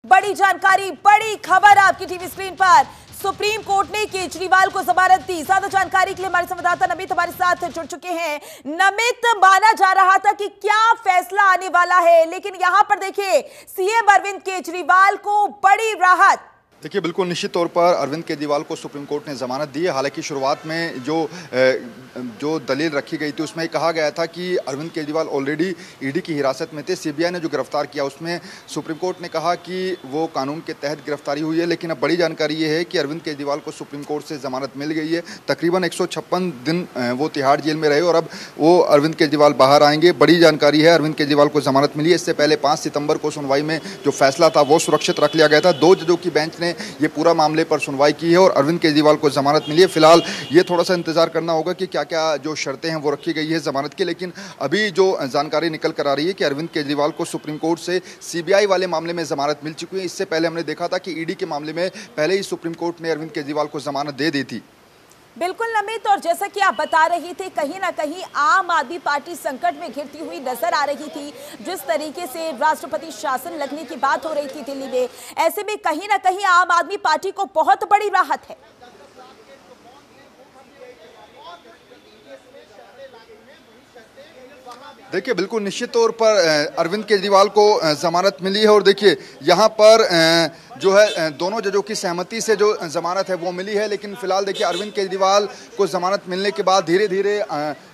बड़ी जानकारी, बड़ी खबर आपकी टीवी स्क्रीन पर। सुप्रीम कोर्ट ने केजरीवाल को जमानत दी। ज्यादा जानकारी के लिए हमारे संवाददाता नमित हमारे साथ जुड़ चुके हैं। नमित, माना जा रहा था कि क्या फैसला आने वाला है, लेकिन यहां पर देखिए सीएम अरविंद केजरीवाल को बड़ी राहत। देखिए, बिल्कुल निश्चित तौर पर अरविंद केजरीवाल को सुप्रीम कोर्ट ने जमानत दी है। हालांकि शुरुआत में जो दलील रखी गई थी उसमें कहा गया था कि अरविंद केजरीवाल ऑलरेडी ईडी की हिरासत में थे। सीबीआई ने जो गिरफ्तार किया उसमें सुप्रीम कोर्ट ने कहा कि वो कानून के तहत गिरफ्तारी हुई है। लेकिन अब बड़ी जानकारी ये है कि अरविंद केजरीवाल को सुप्रीम कोर्ट से जमानत मिल गई है। तकरीबन 156 दिन वो तिहाड़ जेल में रहे और अब वो अरविंद केजरीवाल बाहर आएंगे। बड़ी जानकारी है, अरविंद केजरीवाल को जमानत मिली है। इससे पहले 5 सितंबर को सुनवाई में जो फैसला था वो सुरक्षित रख लिया गया था। 2 जजों की बेंच ने ये पूरा मामले पर सुनवाई की है और अरविंद केजरीवाल को जमानत मिली है। फिलहाल ये थोड़ा सा इंतजार करना होगा कि क्या क्या जो शर्तें हैं वो रखी गई है जमानत की। लेकिन अभी जो जानकारी निकल कर आ रही है कि अरविंद केजरीवाल को सुप्रीम कोर्ट से सीबीआई वाले मामले में जमानत मिल चुकी है। इससे पहले हमने देखा था कि ईडी के मामले में पहले ही सुप्रीम कोर्ट ने अरविंद केजरीवाल को जमानत दे दी थी। बिल्कुल नमित, और जैसा कि आप बता रही थे, कहीं ना कहीं आम आदमी पार्टी संकट में घिरती हुई नजर आ रही थी। जिस तरीके से राष्ट्रपति शासन लगने की बात हो रही थी दिल्ली में, ऐसे में कहीं ना कहीं आम आदमी पार्टी को बहुत बड़ी राहत है। देखिए, बिल्कुल निश्चित तौर पर अरविंद केजरीवाल को जमानत मिली है और देखिए यहाँ पर जो है दोनों जजों की सहमति से जो जमानत है वो मिली है। लेकिन फिलहाल देखिए अरविंद केजरीवाल को जमानत मिलने के बाद धीरे धीरे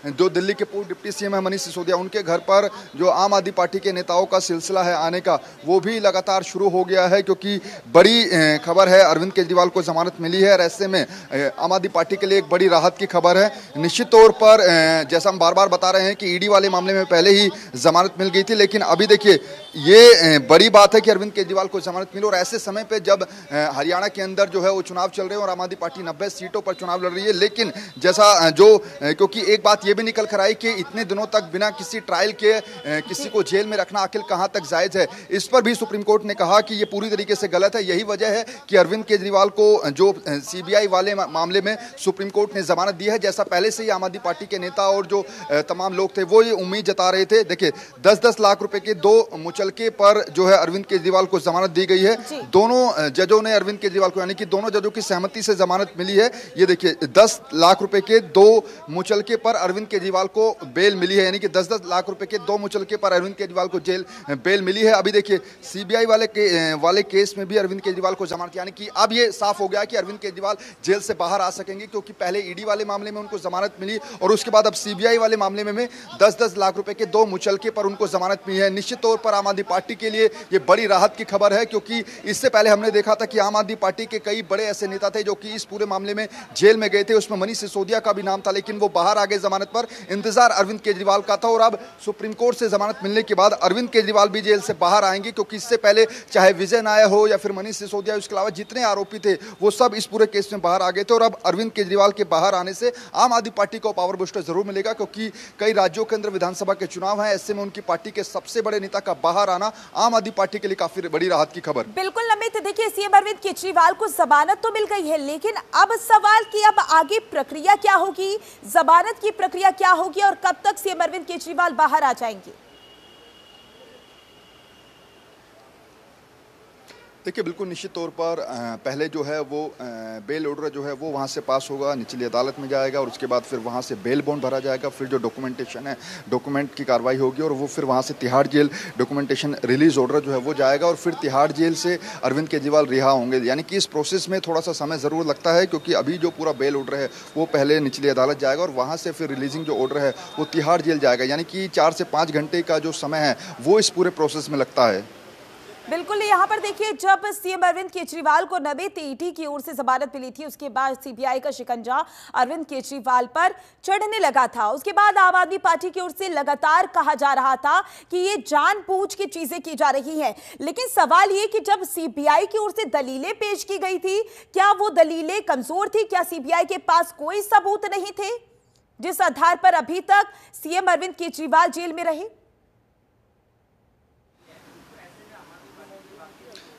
जो दिल्ली के पूर्व डिप्टी सीएम है मनीष सिसोदिया, उनके घर पर जो आम आदमी पार्टी के नेताओं का सिलसिला है आने का, वो भी लगातार शुरू हो गया है। क्योंकि बड़ी खबर है, अरविंद केजरीवाल को जमानत मिली है और ऐसे में आम आदमी पार्टी के लिए एक बड़ी राहत की खबर है। निश्चित तौर पर जैसा हम बार बार बता रहे हैं कि ईडी वाले मामले में पहले ही जमानत मिल गई थी, लेकिन अभी देखिए ये बड़ी बात है कि अरविंद केजरीवाल को जमानत मिली। और ऐसे समय पे जब हरियाणा के अंदर जो है वो चुनाव चल रहे हैं और आम आदमी पार्टी 90 सीटों पर चुनाव लड़ रही है। लेकिन जैसा क्योंकि एक बात ये भी निकल कर आई कि इतने दिनों तक बिना किसी ट्रायल के किसी को जेल में रखना आखिर कहां तक जायज है, इस पर भी सुप्रीम कोर्ट ने कहा कि ये पूरी तरीके से गलत है। यही वजह है कि अरविंद केजरीवाल को जो सीबीआई वाले मामले में सुप्रीम कोर्ट ने जमानत दी है। जैसा पहले से ही आम आदमी पार्टी के नेता और जो तमाम लोग थे वो ये उम्मीद जता रहे थे। देखिए 10-10 लाख रुपए के 2 मुचलके पर जो है अरविंद केजरीवाल को जमानत दी गई है। दोनों जजों ने अरविंद केजरीवाल को, यानी कि दोनों जजों की सहमति से जमानत मिली है। ये देखिए 10 लाख रुपए के 2 मुचलके पर अरविंद केजरीवाल को बेल मिली है, यानी कि 10-10 लाख रुपए के 2 मुचलके पर अरविंद केजरीवाल को बेल मिली है। अभी देखिए सीबीआई वाले केस में भी अरविंद केजरीवाल को जमानत, यानी कि अब ये साफ हो गया कि अरविंद केजरीवाल जेल से बाहर आ सकेंगे। क्योंकि पहले ईडी वाले मामले में उनको जमानत मिली और उसके बाद अब सीबीआई वाले मामले में 10-10 लाख रुपए के 2 मुचलके पर उनको जमानत मिली है। निश्चित तौर पर आम आदमी पार्टी के लिए ये बड़ी राहत की खबर है। क्योंकि इससे पहले हमने देखा था कि आम आदमी पार्टी के कई बड़े ऐसे नेता थे जो कि इस पूरे मामले में जेल में गए थे। उसमें मनीष सिसोदिया का भी नाम था, लेकिन वो बाहर आ गए जमानत पर। इंतजार अरविंद केजरीवाल का था और अब सुप्रीम कोर्ट से जमानत मिलने के बाद अरविंद केजरीवाल भी जेल से बाहर आएंगे। क्योंकि इससे पहले चाहे विजय नायर हो या फिर मनीष सिसोदिया, उसके अलावा जितने आरोपी थे वो सब इस पूरे केस में बाहर आ गए थे। और अब अरविंद केजरीवाल के बाहर आने से आम आदमी पार्टी को पावर बूस्टर जरूर मिलेगा। क्योंकि कई राज्यों के अंदर विधानसभा के चुनाव हैं, ऐसे में उनकी पार्टी के सबसे बड़े नेता का बाहर आना आम आदमी पार्टी के लिए काफी बड़ी राहत की खबर। बिल्कुल नमित, देखिए सीएम अरविंद केजरीवाल को जमानत तो मिल गई है, लेकिन अब सवाल कि अब आगे प्रक्रिया क्या होगी, जमानत की प्रक्रिया क्या होगी और कब तक सीएम अरविंद केजरीवाल बाहर आ जाएंगे। देखिए, बिल्कुल निश्चित तौर पर पहले जो है वो बेल ऑर्डर जो है वो वहाँ से पास होगा, निचली अदालत में जाएगा और उसके बाद फिर वहाँ से बेल बॉन्ड भरा जाएगा। फिर जो डॉक्यूमेंटेशन है, डॉक्यूमेंट की कार्रवाई होगी और वो फिर वहाँ से Tihar jail documentation release order जो है वो जाएगा और फिर तिहाड़ जेल से अरविंद केजरीवाल रिहा होंगे। यानी कि इस प्रोसेस में थोड़ा सा समय ज़रूर लगता है। क्योंकि अभी जो पूरा बेल ऑर्डर है वो पहले निचली अदालत जाएगा और वहाँ से फिर रिलीजिंग जो ऑर्डर है वो तिहाड़ जेल जाएगा। यानी कि 4 से 5 घंटे का जो समय है वो इस पूरे प्रोसेस में लगता है। बिल्कुल, यहाँ पर देखिए जब सीएम अरविंद केजरीवाल को नमित ईडी की ओर से जमानत मिली थी, उसके बाद सीबीआई का शिकंजा अरविंद केजरीवाल पर चढ़ने लगा था। उसके बाद आम आदमी पार्टी की ओर से लगातार कहा जा रहा था कि ये जानबूझ के चीजें की जा रही हैं। लेकिन सवाल ये कि जब सीबीआई की ओर से दलीलें पेश की गई थी, क्या वो दलीलें कमजोर थी? क्या सीबीआई के पास कोई सबूत नहीं थे जिस आधार पर अभी तक सीएम अरविंद केजरीवाल जेल में रहे?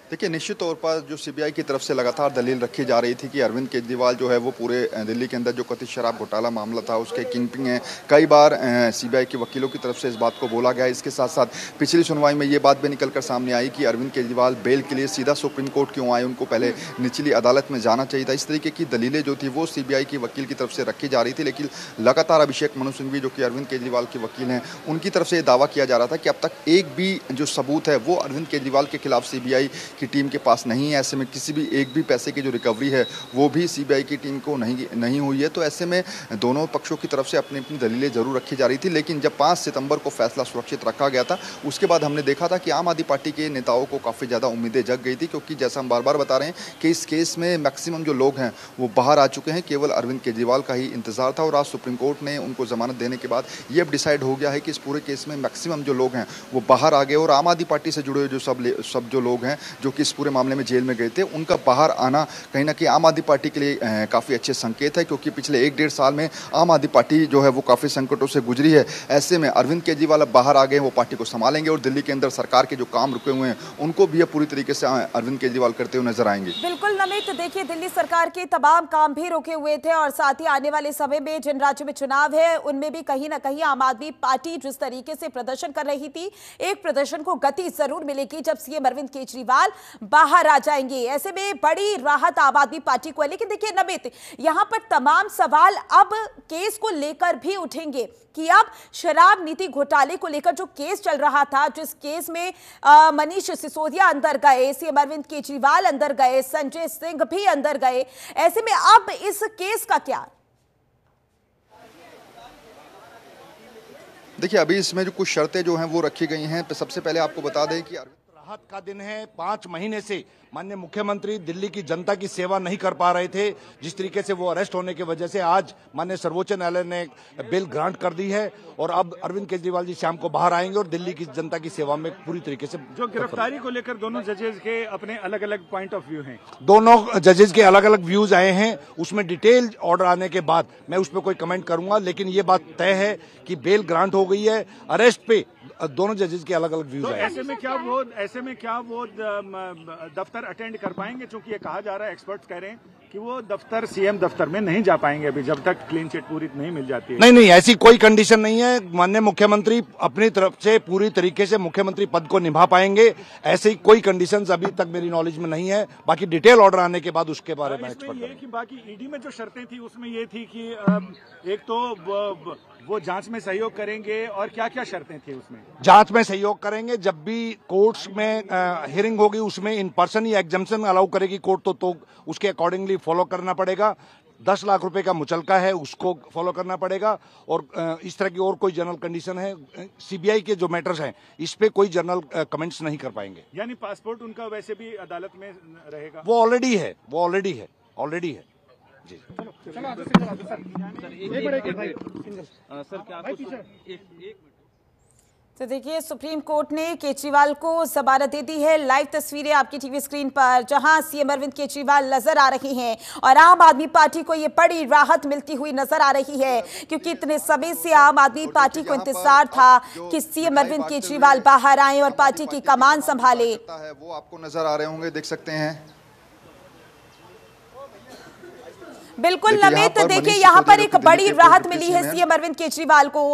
देखिए, निश्चित तौर पर जो सीबीआई की तरफ से लगातार दलील रखी जा रही थी कि अरविंद केजरीवाल जो है वो पूरे दिल्ली के अंदर जो कथित शराब घोटाला मामला था उसके किंगपिन है। कई बार सीबीआई के वकीलों की तरफ से इस बात को बोला गया। इसके साथ साथ पिछली सुनवाई में ये बात भी निकल कर सामने आई कि अरविंद केजरीवाल बेल के लिए सीधा सुप्रीम कोर्ट क्यों आए, उनको पहले निचली अदालत में जाना चाहिए था। इस तरीके की दलीलें जो थी वो सीबीआई की वकील की तरफ से रखी जा रही थी। लेकिन लगातार अभिषेक मनु सिंघवी जो कि अरविंद केजरीवाल के वकील हैं, उनकी तरफ से दावा किया जा रहा था कि अब तक एक भी जो सबूत है वो अरविंद केजरीवाल के खिलाफ सीबीआई की टीम के पास नहीं है। ऐसे में किसी भी एक भी पैसे की जो रिकवरी है वो भी सीबीआई की टीम को नहीं हुई है। तो ऐसे में दोनों पक्षों की तरफ से अपनी अपनी दलीलें जरूर रखी जा रही थी। लेकिन जब 5 सितंबर को फैसला सुरक्षित रखा गया था उसके बाद हमने देखा था कि आम आदमी पार्टी के नेताओं को काफ़ी ज़्यादा उम्मीदें जग गई थी, क्योंकि जैसा हम बार बार बता रहे हैं कि इस केस में मैक्सिमम जो लोग हैं वो बाहर आ चुके हैं। केवल अरविंद केजरीवाल का ही इंतजार था और आज सुप्रीम कोर्ट ने उनको जमानत देने के बाद ये अब डिसाइड हो गया है कि इस पूरे केस में मैक्सिमम जो लोग हैं वो बाहर आ गए। और आम आदमी पार्टी से जुड़े हुए जो सब जो लोग हैं जो कि इस पूरे मामले में जेल में गए थे, उनका बाहर आना कहीं ना कहीं आम आदमी पार्टी के लिए काफ़ी अच्छे संकेत है, क्योंकि पिछले 1-1.5 साल में आम आदमी पार्टी जो है वो काफ़ी संकटों से गुजरी है। ऐसे में अरविंद केजरीवाल अब बाहर आ गए, वो पार्टी को संभालेंगे और दिल्ली के अंदर सरकार के जो काम रुके हुए हैं उनको भी पूरी तरीके से अरविंद केजरीवाल करते हुए नजर आएंगे। बिल्कुल नमित, देखिए दिल्ली सरकार के तमाम काम भी रुके हुए थे और साथ ही आने वाले समय में जिन राज्यों में चुनाव है उनमें भी कहीं ना कहीं आम आदमी पार्टी जिस तरीके से प्रदर्शन कर रही थी, एक प्रदर्शन को गति जरूर मिलेगी जब सीएम अरविंद केजरीवाल बाहर आ जाएंगे। ऐसे में बड़ी राहत आम आदमी पार्टी को है। लेकिन देखिए नमित, यहां पर तमाम सवाल अब केस को लेकर भी उठेंगे कि अब शराब नीति घोटाले को लेकर जो केस चल रहा था, जिस केस में मनीष सिसोदिया अंदर गए, सीएम अरविंद केजरीवाल अंदर गए, संजय सिंह भी अंदर गए, ऐसे में अब इस केस का क्या? देखिए, अभी इसमें जो कुछ शर्तें जो हैं वो रखी गई हैं। सबसे पहले आपको बता दें कि राहत का दिन है। 5 महीने से माननीय मुख्यमंत्री दिल्ली की जनता की सेवा नहीं कर पा रहे थे। जिस तरीके से वो अरेस्ट होने की वजह से आज माननीय सर्वोच्च न्यायालय ने बेल ग्रांट कर दी है और अब अरविंद केजरीवाल जी शाम को बाहर आएंगे और दिल्ली की जनता की सेवा में पूरी तरीके से। जो गिरफ्तारी को लेकर दोनों जजेस के अपने अलग अलग पॉइंट ऑफ व्यू हैं, दोनों जजेस के अलग अलग व्यूज आए हैं। उसमें डिटेल ऑर्डर आने के बाद मैं उस पर कोई कमेंट करूंगा, लेकिन ये बात तय है कि बेल ग्रांट हो गई है। अरेस्ट पे दोनों जजेस के अलग अलग व्यूज तो आए। ऐसे में क्या वो दफ्तर अटेंड कर पाएंगे? क्योंकि ये कहा जा रहा है, एक्सपर्ट्स कह रहे हैं कि वो दफ्तर सीएम दफ्तर में नहीं जा पाएंगे अभी जब तक क्लीन चिट पूरी नहीं मिल जाती है। नहीं, ऐसी कोई कंडीशन नहीं है। माननीय मुख्यमंत्री अपनी तरफ से पूरी तरीके से मुख्यमंत्री पद को निभा पाएंगे। ऐसी कोई कंडीशंस अभी तक मेरी नॉलेज में नहीं है। बाकी डिटेल ऑर्डर आने के बाद उसके बारे में एक्सपर्ट ये कि बाकी ईडी में जो शर्तें थी उसमें ये थी कि एक तो वो जांच में सहयोग करेंगे और क्या क्या शर्तें थी उसमें? जांच में सहयोग करेंगे। जब भी कोर्ट्स में हियरिंग होगी उसमें in person he exemption allow करेगी कोर्ट, तो उसके अकॉर्डिंगली फॉलो करना पड़ेगा। 10 लाख रुपए का मुचलका है, उसको फॉलो करना पड़ेगा। और इस तरह की और कोई जनरल कंडीशन है, सीबीआई के जो मैटर्स हैं इस पे कोई जनरल कमेंट्स नहीं कर पाएंगे। यानी पासपोर्ट उनका वैसे भी अदालत में रहेगा? वो ऑलरेडी है जी। तो देखिए, सुप्रीम कोर्ट ने केजरीवाल को जमानत दे दी है। लाइव तस्वीरें आपकी टीवी स्क्रीन पर, जहां सीएम अरविंद केजरीवाल नजर आ रही हैं और आम आदमी पार्टी को ये बड़ी राहत मिलती हुई नजर आ रही है, क्योंकि इतने समय से आम आदमी पार्टी को इंतजार था कि सीएम अरविंद केजरीवाल बाहर आए और पार्टी की कमान संभाले। वो आपको नजर आ रहे होंगे, देख सकते हैं। बिल्कुल नमित, देखिए यहाँ पर एक बड़ी राहत मिली है सीएम अरविंद केजरीवाल को।